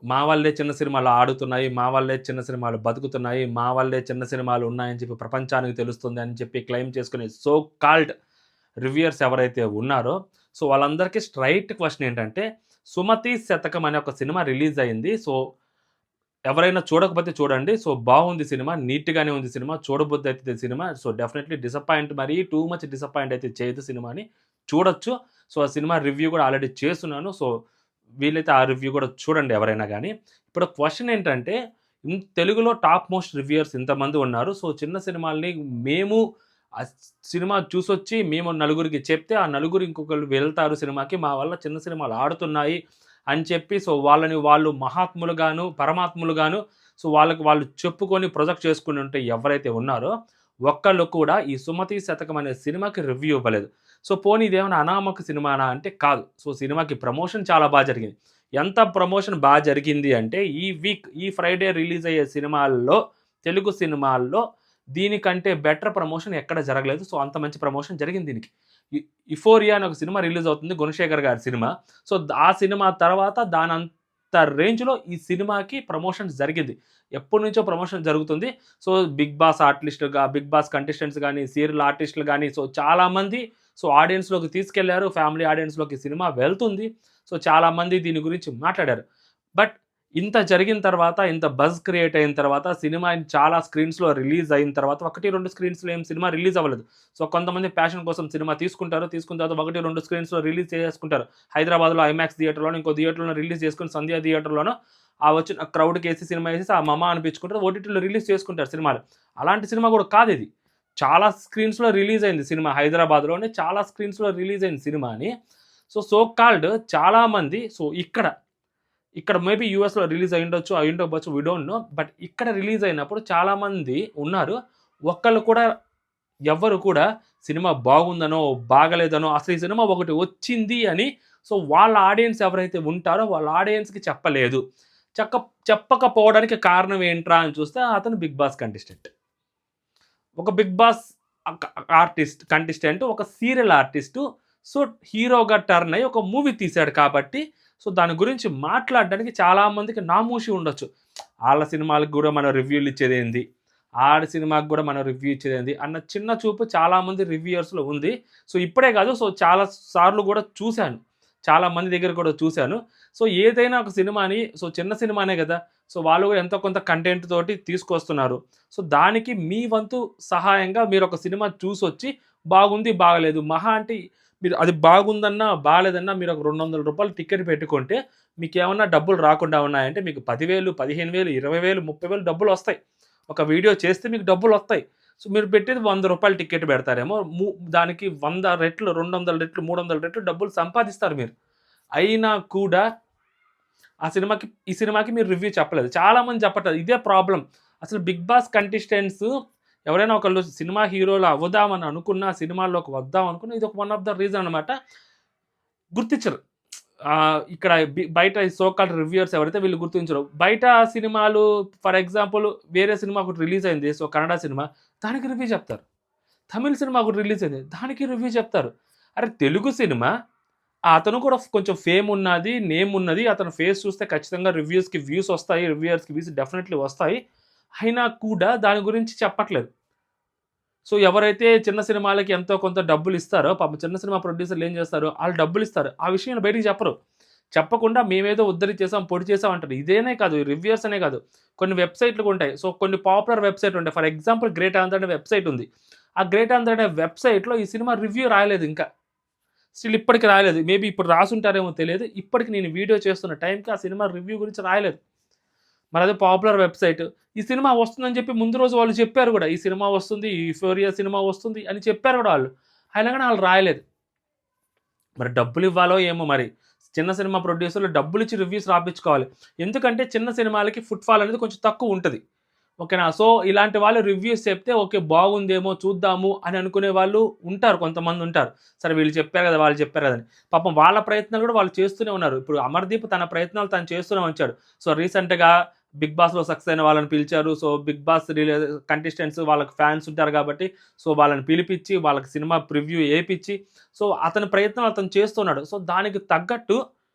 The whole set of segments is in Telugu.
మా వల్లే చిన్న సినిమాలు ఆడుతున్నాయి. మా వల్లే చిన్న సినిమాలు బతుకుతున్నాయి. మా వల్లే చిన్న సినిమాలు ఉన్నాయని చెప్పి ప్రపంచానికి తెలుస్తుంది అని చెప్పి క్లెయిమ్ చేసుకునే సో కాల్డ్ రివ్యూయర్స్ ఎవరైతే ఉన్నారో, సో వాళ్ళందరికీ స్ట్రెయిట్ క్వెషన్ ఏంటంటే, 'సుమతి శతకం' అనే ఒక సినిమా రిలీజ్ అయింది. సో ఎవరైనా చూడకపోతే చూడండి. సో బాగుంది సినిమా. నీట్‌గానే ఉంది సినిమా. చూడబుద్దయితది సినిమా. సో డెఫినైట్‌లీ డిసప్పాయింట్ మరీ టూ మచ్ డిసప్పాయింట్ అయితే చేయదు సినిమాని. చూడొచ్చు. సో ఆ సినిమా రివ్యూ గూడా ఆల్రెడీ చేస్తున్నాను. సో వీలైతే ఆ రివ్యూ గూడా చూడండి ఎవరైనా గాని. ఇప్పుడు క్వెషన్ ఏంటంటే, తెలుగులో టాప్ మోస్ట్ రివ్యూయర్స్ ఇంతమంది ఉన్నారు. సో చిన్న సినిమాల్ని మేము ఆ సినిమా చూసొచ్చి మేము నలుగురికి చెప్తే, ఆ నలుగురు ఇంకొకళ్ళు వెళ్తారు సినిమాకి. మా వల్ల చిన్న సినిమాలు ఆడుతున్నాయి అని చెప్పి సో వాళ్ళని వాళ్ళు మహాత్ములుగాను, పరమాత్ములుగాను సో వాళ్ళకి వాళ్ళు చెప్పుకొని ప్రొజెక్ట్ చేసుకొని ఉంటే ఎవరైతే ఉన్నారో, ఒక్కళ్ళు కూడా ఈ 'సుమతి శతకం' అనే సినిమాకి రివ్యూ ఇవ్వలేదు. సో పోనీ ఇదేమన్నా అనామక సినిమానా అంటే కాదు. సో సినిమాకి ప్రమోషన్ చాలా జరిగింది. ఎంత ప్రమోషన్ జరిగింది అంటే ఈ ఫ్రైడే రిలీజ్ అయ్యే సినిమాల్లో తెలుగు సినిమాల్లో దీనికంటే బెటర్ ప్రమోషన్ ఎక్కడ జరగలేదు. సో అంత మంచి ప్రమోషన్ జరిగింది దీనికి. 'యుఫోరియా' అనే ఒక సినిమా రిలీజ్ అవుతుంది. గుణశేఖర్ గారి సినిమా. సో ఆ సినిమా తర్వాత దానంత రేంజ్‌లో ఈ సినిమాకి ప్రమోషన్ జరిగింది. ఎప్పటినుంచో ప్రమోషన్ జరుగుతుంది. సో 'బిగ్ బాస్' కంటెస్టెంట్స్ గాని, సీరియల్ ఆర్టిస్టులు గాని సో చాలామంది సో ఆడియన్స్‌లోకి తీసుకెళ్లారు. ఫ్యామిలీ ఆడియన్స్‌లోకి సినిమా వెళ్తుంది. సో చాలామంది దీని గురించి మాట్లాడారు. బట్ ఇంత జరిగిన తర్వాత, ఇంత బజ్ క్రియేట్ అయిన తర్వాత, సినిమా చాలా స్క్రీన్స్‌లో రిలీజ్ అయిన తర్వాత 1, 2 స్క్రీన్స్‌లో ఏం సినిమా రిలీజ్ అవ్వలేదు. సో కొంతమంది ప్యాషన్ కోసం సినిమా తీసుకుంటారు. తీసుకున్న తర్వాత 1, 2 స్క్రీన్స్‌లో రిలీజ్ చేసేసుకుంటారు. హైదరాబాద్‌లో ఐమాక్స్ థియేటర్‌లోనో, ఇంకో థియేటర్‌లోనో రిలీజ్ చేసుకొని సంధ్య థియేటర్‌లోనో ఆ వచ్చిన క్రౌడ్‌కేసి సినిమా ఏసేసి ఆ మమ అనిపించుకుంటారు. ఓటీటీలో రిలీజ్ చేసుకుంటారు సినిమాలు. అలాంటి సినిమా కూడా కాదిది. చాలా స్క్రీన్స్‌లో రిలీజ్ అయింది సినిమా. హైదరాబాద్‌లోనే చాలా స్క్రీన్స్‌లో రిలీజ్ అయింది సినిమా అని. సో కాల్డ్ చాలామంది సో ఇక్కడ మేబీ యూఎస్‌లో రిలీజ్ అయ్యుండొచ్చు, అయ్యుండకపోవచ్చు. We don't know. బట్ ఇక్కడ రిలీజ్ అయినప్పుడు చాలామంది ఉన్నారు. ఒక్కళ్ళు కూడా ఎవ్వరు కూడా సినిమా బాగుందనో, బాగాలేదనో, అసలు ఈ సినిమా ఒకటి వచ్చింది అని సో వాళ్ళ ఆడియన్స్ ఎవరైతే ఉంటారో వాళ్ళ ఆడియన్స్‌కి చెప్పలేదు. చెక్క చెప్పకపోవడానికి కారణం ఏంట్రా అని చూస్తే అతను 'బిగ్ బాస్' కంటెస్టెంట్. ఒక 'బిగ్ బాస్' కంటెస్టెంట్ ఒక సీరియల్ ఆర్టిస్టు. సో హీరోగా టర్న్ అయ్యి ఒక మూవీ తీశాడు కాబట్టి సో దాని గురించి మాట్లాడడానికి చాలామందికి నామూషి ఉండొచ్చు. ఆళ్ళ సినిమాలకు గూడా మనం రివ్యూలు ఇచ్చేదేంది? ఆడి సినిమాకి గూడా మనం రివ్యూ ఇచ్చేదేంది? అన్న చిన్న చూపు చాలామంది రివ్యూయర్స్‌లో ఉంది. సో ఇప్పుడే గాదు సో చాలా సార్లు గూడా చూశాను. చాలా మంది దగ్గర కూడా చూశాను. సో ఏదైనా ఒక సినిమాని సో చిన్న సినిమానే గదా! సో వాళ్ళు గూడా ఎంతో కొంత కంటెంట్ తోటి తీసుకొస్తున్నారు. సో దానికి మీ వంతు సహాయంగా మీరొక సినిమా చూసొచ్చి బాగుంది, బాగలేదు. మహా అంటే మీరు అది బాగుందన్నా, బాలేదన్నా మీరొక రూ. 200 టికెట్ పెట్టుకుంటే మీకేమన్నా డబ్బులు రాకుండా ఉన్నాయంటే మీకు 10,000, 15,000, 20,000, 30,000 డబ్బులొస్తాయి. ఒక వీడియో చేస్తే మీకు డబ్బులొస్తాయి. సో మీరు పెట్టేది రూ. 100 టికెట్ పెడతారేమో. దానికి 100 రెట్లు, 200 రెట్లు, 300 రెట్లు డబ్బులు సంపాదిస్తారు మీరు. అయినా కూడా ఈ సినిమాకి మీరు రివ్యూ చెప్పలేదు. చాలామంది చెప్పట్లేదు. ఇదే ప్రాబ్లమ్. అసలు 'బిగ్ బాస్' కంటెస్టెంట్స్ ఎవరైనా ఒకళ్ళు సినిమా హీరోలు అవుదామని అనుకున్నా, సినిమాల్లోకి వద్దాం అనుకున్నా ఇదొక వన్ ఆఫ్ ద రీజన్ అనమాట. గుర్తించరు. ఇక్కడ బయట ఈ సో కాల్డ్ రివ్యూయర్స్ ఎవరైతే వీళ్ళు గుర్తించరు. బయట సినిమాలు ఫర్ ఎగ్జాంపుల్ వేరే సినిమా ఒకటి రిలీజ్ అయింది. సో కన్నడ సినిమా దానికి రివ్యూ చెప్తారు. తమిళ్ సినిమా ఒకటి రిలీజ్ అయింది. దానికి రివ్యూ చెప్తారు. అరె తెలుగు సినిమా అతను కూడా కొంచెం ఫేమ్ ఉన్నది, నేమ్ ఉన్నది. అతని ఫేస్ చూస్తే ఖచ్చితంగా రివ్యూస్‌కి వ్యూస్ వస్తాయి. రివ్యూయర్స్‌కి వ్యూస్ డెఫినైట్‌లీ వస్తాయి. అయినా కూడా దాని గురించి చెప్పట్లేదు. సో ఎవరైతే చిన్న సినిమాలకి ఎంతో కొంత డబ్బులిస్తారో పాపం చిన్న సినిమా ప్రొడ్యూసర్‌లు ఏం చేస్తారు? ఆళ్ళు డబ్బులిస్తారు. ఆ విషయాన్ని బయటికి చెప్పరు. చెప్పకుండా మేమేదో ఉద్ధరించేసాం, పొడి చేసాం అంటారు. ఇదేనే కాదు రివ్యూయర్స్ అనే కాదు. కొన్ని వెబ్‌సైట్‌లు కూడా ఉంటాయి. సో కొన్ని పాపులర్ వెబ్‌సైట్‌లు ఉంటాయి. ఫర్ ఎగ్జాంపుల్ 'గ్రేట్ ఆంధ్ర' అనే వెబ్‌సైట్ ఉంది. ఆ 'గ్రేట్ ఆంధ్ర' అనే వెబ్‌సైట్‌లో ఈ సినిమా రివ్యూ రాయలేదు ఇంకా. స్టిల్ ఇప్పటికి రాయలేదు. మేబీ ఇప్పుడు రాసుంటారేమో తెలియదు. ఇప్పటికి నేను వీడియో చేస్తున్న టైంకి ఆ సినిమా రివ్యూ గురించి రాయలేదు. మరదే పాపులర్ వెబ్‌సైట్. ఈ సినిమా వస్తుందని చెప్పి ముందు రోజు వాళ్ళు చెప్పారు గూడా. ఈ సినిమా వస్తుంది, ఈ 'యుఫోరియా' సినిమా వస్తుంది అని చెప్పారు గూడా ఆళ్ళు. అయినా గాని ఆళ్ళు రాయలేదు. మరి డబ్బులివ్వాలో ఏమో మరి. చిన్న సినిమా ప్రొడ్యూసర్‌లు డబ్బులిచ్చి రివ్యూస్ రాపిచ్చుకోవాలి. ఎందుకంటే చిన్న సినిమాలకి ఫుట్‌ఫాల్ అనేది కొంచెం తక్కువుంటది. ఓకేనా? సో, ఇలాంటి వాళ్ళు రివ్యూస్ చెప్తే ఓకే. బాగుందేమో చూద్దాము అని అనుకునే వాళ్ళు ఉంటారు. కొంతమందుంటారు. సరే వీళ్ళు చెప్పారు గదా! వాళ్ళు చెప్పారు గదా! అని. పాపం వాళ్ళ ప్రయత్నాలు గూడా వాళ్ళు చేస్తూనే ఉన్నారు. ఇప్పుడు 'అమర్‌దీప్' తన ప్రయత్నాలు తను చేస్తూనే వచ్చాడు. సో, రీసెంట్‌గా 'బిగ్ బాస్‌లో' సక్సెస్ అయిన వాళ్ళని పిలిచారు. సో, 'బిగ్ బాస్' కంటెస్టెంట్స్ వాళ్ళకి ఫ్యాన్స్ ఉంటారు గాబట్టి, సో, వాళ్ళని పిలిపిచ్చి, వాళ్ళకి సినిమా ప్రివ్యూ ఏపిచ్చి, సో, అతని ప్రయత్నాలు అతను చేస్తున్నాడు. సో, దానికి తగ్గట్టు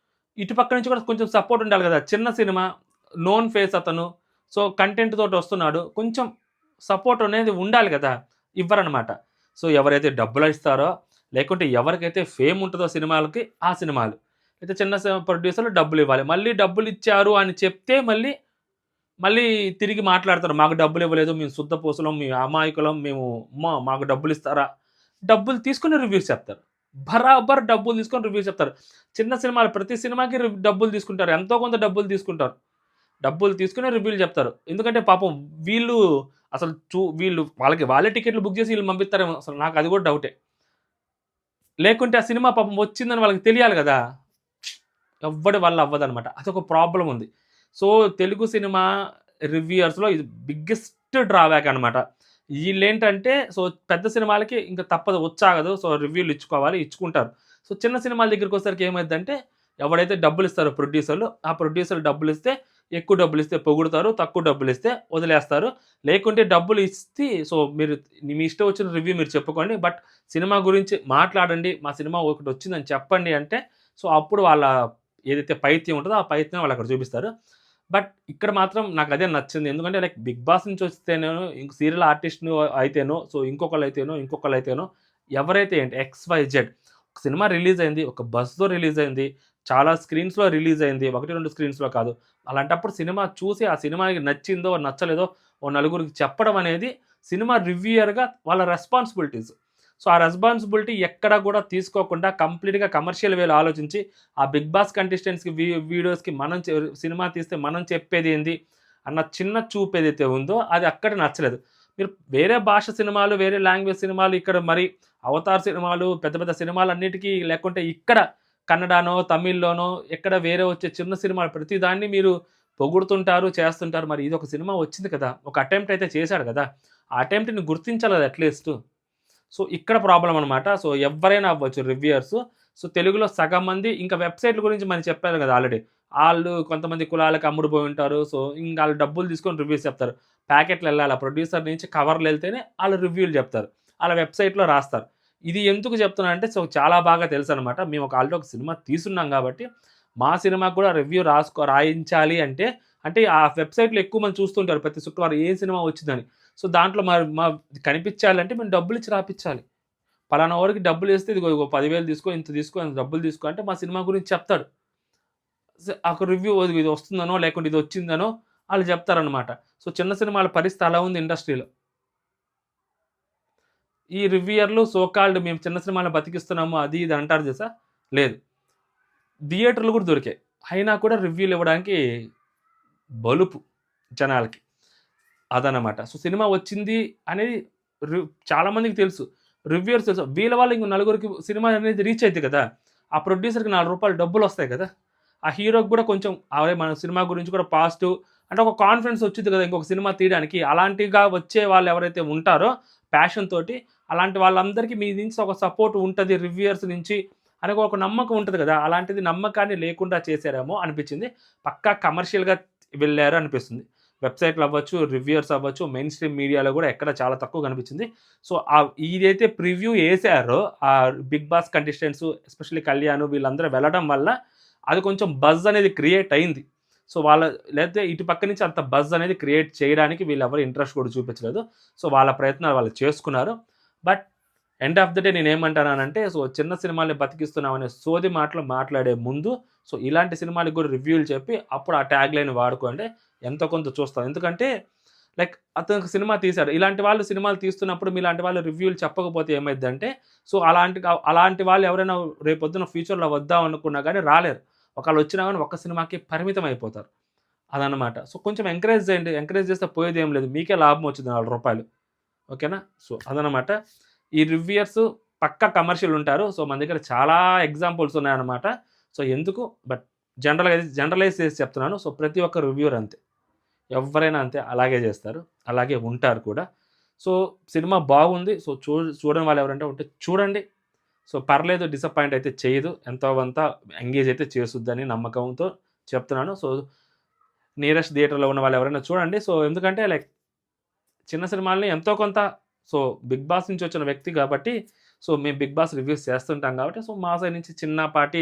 ఇటు పక్క నుంచి కూడా కొంచెం సపోర్ట్ ఉండాలి కదా! చిన్న సినిమా, నోన్ ఫేస్ అతను. సో, కంటెంట్ తోటి వస్తున్నాడు. కొంచెం సపోర్ట్ అనేది ఉండాలి కదా! ఇవ్వరనమాట. సో, ఎవరైతే డబ్బులిస్తారో, లేకుంటే ఎవరికైతే ఫేమ్ ఉంటదో సినిమాలకి, ఆ సినిమాలు. అయితే చిన్న ప్రొడ్యూసర్‌లు డబ్బులివ్వాలి. మళ్ళీ డబ్బులిచ్చారు అని చెప్తే మళ్ళీ తిరిగి మాట్లాడతారు. మాకు డబ్బులివ్వలేదు. మేము శుద్ధపూసలం, మేము అమాయకులం, మేము అమ్మో! మాకు డబ్బులిస్తారా? డబ్బులు తీసుకొని రివ్యూస్ చెప్తారు. బరాబర్ డబ్బులు తీసుకొని రివ్యూస్ చెప్తారు. చిన్న సినిమాలు ప్రతి సినిమాకి డబ్బులు తీసుకుంటారు. ఎంతో కొంత డబ్బులు తీసుకుంటారు. డబ్బులు తీసుకొని రివ్యూలు చెప్తారు. ఎందుకంటే పాపం వీళ్ళు అసలు వీళ్ళు వాళ్ళే టికెట్లు బుక్ చేసి వీళ్ళని పంపిస్తారేమో అసలు నాకు అది కూడా డౌటే. లేకుంటే ఆ సినిమా పాపం వచ్చిందని వాళ్ళకి తెలియాలి గదా! ఎవ్వడి వల్ల అవ్వదనమాట. అదొక ప్రాబ్లమ్ ఉంది. సో, తెలుగు సినిమా రివ్యూయర్స్‌లో ఇది బిగ్గెస్ట్ డ్రాబ్యాక్ అనమాట. ఈళ్ళేంటంటే సో, పెద్ద సినిమాలకి ఇంక తప్పదు వచ్చాగదు. సో, రివ్యూలు ఇచ్చుకోవాలి. ఇచ్చుకుంటారు. సో, చిన్న సినిమాల దగ్గరికొచ్చేసరికి ఏమైద్దంటే ఎవడైతే డబ్బులిస్తారో ప్రొడ్యూసర్‌లు, ఆ ప్రొడ్యూసర్‌లు డబ్బులిస్తే ఎక్కువ డబ్బులిస్తే పొగుడుతారు. తక్కువ డబ్బులిస్తే వదిలేస్తారు. లేకుంటే డబ్బులు ఇచ్చి సో, మీరు మీ ఇష్టం వచ్చిన రివ్యూ మీరు చెప్పుకోండి. బట్ సినిమా గురించి మాట్లాడండి. మా సినిమా ఒకటొచ్చిందని చెప్పండి అంటే సో, అప్పుడు వాళ్ళ ఏదైతే పైత్యం ఉంటదో ఆ పైత్యం వాళ్ళక్కడ చూపిస్తారు. బట్ ఇక్కడ మాత్రం నాకదే నచ్చింది. ఎందుకంటే లైక్ 'బిగ్ బాస్' నుంచి వస్తేనేనో, ఇంక సీరియల్ ఆర్టిస్ట్‌ను అయితేనో, సో ఇంకొకళ్ళైతేనో ఎవరైతే ఏంటి ఎక్స్, వై, జెడ్ ఒక సినిమా రిలీజ్ అయింది. ఒక బజ్‌తో రిలీజ్ అయింది. చాలా స్క్రీన్స్‌లో రిలీజ్ అయింది. 1, 2 స్క్రీన్స్‌లో కాదు. అలాంటప్పుడు సినిమా చూసి ఆ సినిమాకి నచ్చిందో, నచ్చలేదో ఓ నలుగురికి చెప్పడం అనేది సినిమా రివ్యూయర్‌గా వాళ్ళ రెస్పాన్సిబిలిటీస్. సో, ఆ రెస్పాన్సిబిలిటీ ఎక్కడ గూడా తీసుకోకుండా కంప్లీట్‌గా కమర్షియల్ వేలో ఆలోచించి ఆ 'బిగ్ బాస్' కంటెస్టెంట్స్‌కి వీడియోస్‌కి మనం సినిమా తీస్తే మనం చెప్పేదేంది అన్న చిన్న చూపు ఏదైతే ఉందో అది అక్కడ నచ్చలేదు. మీరు వేరే భాష సినిమాలు, వేరే లాంగ్వేజ్ సినిమాలు ఇక్కడ మరి 'అవతార్' సినిమాలు పెద్ద పెద్ద సినిమాలన్నిటికి లేకుంటే ఇక్కడ కన్నడనో, తమిళ్‌లోనో ఎక్కడ వేరే వచ్చే చిన్న సినిమాలు ప్రతి దాన్ని మీరు పొగుడుతుంటారు, చేస్తుంటారు. మరి ఇదొక సినిమా వచ్చింది కదా! ఒక అటెంప్ట్ అయితే చేశాడు కదా! ఆ అటెంప్ట్‌ని గుర్తించాలి కదా అట్‌లీస్ట్. సో, ఇక్కడ ప్రాబ్లమ్ అనమాట. సో, ఎవ్వరైనా అవ్వచ్చు రివ్యూయర్స్. సో, తెలుగులో సగం మంది ఇంకా వెబ్‌సైట్‌ల గురించి మనం చెప్పాను కదా ఆల్రెడీ. ఆళ్ళు కొంతమంది కులాలకు అమ్ముడుపోయి ఉంటారు. సో, ఇంక ఆళ్ళు డబ్బులు తీసుకొని రివ్యూస్ చెప్తారు. ప్యాకెట్‌లెళ్ళాల ప్రొడ్యూసర్ నుంచి కవర్‌లెళ్తేనే ఆళ్ళు రివ్యూలు చెప్తారు. ఆళ్ళ వెబ్‌సైట్‌లో రాస్తారు. ఇది ఎందుకు చెప్తున్నానంటే సో, చాలా బాగా తెలుసనమాట. మేము ఆల్రెడీ ఒక సినిమా తీసున్నాం కాబట్టి, మా సినిమాకి కూడా రివ్యూ రాయించాలి అంటే, అంటే ఆ వెబ్‌సైట్‌లో ఎక్కువ మంది చూస్తుంటారు ప్రతి శుక్రవారం ఏ సినిమా వచ్చిందని. సో, దాంట్లో మా కనిపించాలంటే మేము డబ్బులిచ్చి రాపిచ్చాలి. పలానా వాడికి డబ్బులేస్తే ఇదిగో 10,000 తీసుకో, ఇంత తీసుకో, ఇంత డబ్బులు తీసుకో అంటే మా సినిమా గురించి చెప్తాడు. ఒక రివ్యూ ఇది వస్తుందనో, లేకుంటే ఇది వచ్చిందనో ఆళ్ళు చెప్తారనమాట. సో, చిన్న సినిమాల పరిస్థితి అలా ఉంది ఇండస్ట్రీలో. ఈ రివ్యూయర్‌లు సో కాల్డ్ మేము చిన్న సినిమాలను బతికిస్తున్నాము అది ఇది అంటారు తెలుసా? లేదు. థియేటర్‌లు కూడా దొరికాయి. అయినా కూడా రివ్యూలు ఇవ్వడానికి బలుపు జనాలకి. అదనమాట. సో, సినిమా వచ్చింది అనేది చాలా మందికి తెలుసు. రివ్యూయర్స్ తెలుసు. వీళ్ళ వల్ల ఇంకో నలుగురికి సినిమా అనేది రీచ్ అయిద్ది కదా! ఆ ప్రొడ్యూసర్‌కి రూ. 4 డబ్బులొస్తాయి కదా! ఆ హీరోకి గూడా కొంచెం అరే! మన సినిమా గురించి కూడా పాజిటివ్ అంటే ఒక కాన్ఫిడెన్స్ వచ్చిద్ది కదా! ఇంకొక సినిమా తీయడానికి. అలాంటిగా వచ్చే వాళ్ళు ఎవరైతే ఉంటారో ప్యాషన్ తోటి అలాంటి వాళ్ళందరికీ మీ నుంచి ఒక సపోర్ట్ ఉంటది రివ్యూయర్స్ నుంచి అని ఒక నమ్మకం ఉంటది కదా! అలాంటిది నమ్మకాన్ని లేకుండా చేశారేమో అనిపించింది. పక్కా కమర్షియల్‌గా వెళ్లారు అనిపిస్తుంది. వెబ్‌సైట్‌లు అవ్వచ్చు, రివ్యూయర్స్ అవ్వచ్చు, మెయిన్ స్ట్రీమ్ మీడియాలో గూడా ఎక్కడ చాలా తక్కువ కనిపించింది. సో, ఇదైతే ప్రివ్యూ ఏసారో ఆ 'big boss' contestants especially Kalyan వీళ్ళందరూ వెళ్ళడం వల్ల అది కొంచెం బజ్ అనేది క్రియేట్ అయింది. సో, లేతే ఇటు పక్క నుంచి అంత బజ్ అనేది క్రియేట్ చేయడానికి వీళ్ళెవరు ఇంట్రెస్ట్ కూడా చూపించలేదు. సో, వాళ్ళ ప్రయత్నాలు వాళ్ళు చేసుకున్నారు. But end of the day నేనేమంటాననంటే సో, చిన్న సినిమాల్ని బతికిస్తున్నామనే సోది మాటలు మాట్లాడే ముందు సో, ఇలాంటి సినిమాలకి కూడా రివ్యూలు చెప్పి అప్పుడు ఆ ట్యాగ్‌లైన్ వాడుకోండి. ఎంతో కొంత చూస్తాం. ఎందుకంటే లైక్ అతను ఒక సినిమా తీశాడు. ఇలాంటి వాళ్ళు సినిమాలు తీస్తున్నప్పుడు మీలాంటి వాళ్ళు రివ్యూలు చెప్పకపోతే ఏమైద్దంటే సో, అలాంటి వాళ్ళు ఎవరైనా రేపొద్దున ఫ్యూచర్‌లో వద్దాం అనుకున్నా గానీ రాలేరు. ఒకవేళ వచ్చినా గానీ ఒక్క సినిమాకి పరిమితం అయిపోతారు. అదనమాట. సో, కొంచెం ఎంకరేజ్ చేయండి. ఎంకరేజ్ చేస్తే పోయేదేం లేదు. మీకే లాభం వచ్చింది రూ. 4 ఓకేనా? సో, అదనమాట. ఈ రివ్యూయర్స్ పక్కా కమర్షియల్ ఉంటారు. సో, మన దగ్గర చాలా ఎగ్జాంపుల్స్ ఉన్నాయన్నమాట. సో, ఎందుకు బట్ జనరలైజ్ చేసి చెప్తున్నాను. సో, ప్రతి ఒక్క రివ్యూయర్ అంతే. ఎవ్వరైనా అంతే. అలాగే జేస్తారు. అలాగే ఉంటారు కూడా. సో, సినిమా బాగుంది. సో, చూడని వాళ్ళు ఎవరైనా ఉంటే చూడండి. సో, పర్లేదు డిసప్పాయింట్ అయితే చేయదు. ఎంతో కొంత ఎంగేజ్ అయితే చేసుద్దని నమ్మకంతో చెప్తున్నాను. సో, నియరెస్ట్ థియేటర్‌లో ఉన్న వాళ్ళు ఎవరైనా చూడండి. సో, ఎందుకంటే లైక్ చిన్న సినిమాల్ని ఎంతో కొంత సో, 'బిగ్ బాస్' నుంచి వచ్చిన వ్యక్తి గాబట్టి, సో, మేము 'బిగ్ బాస్' రివ్యూస్ చేస్తుంటాం గాబట్టి, సో, మా సైడ్ నుంచి చిన్నపాటి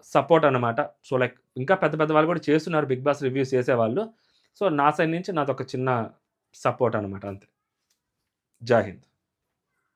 సపోర్ట్ అనమాట. సో, లైక్ ఇంకా పెద్ద పెద్ద వాళ్ళు కూడా చేస్తున్నారు 'బిగ్ బాస్' రివ్యూస్ చేసేవాళ్ళు. సో, నా సైడ్ నుంచి నాదొక చిన్న సపోర్ట్ అనమాట అంతే. జై హింద్.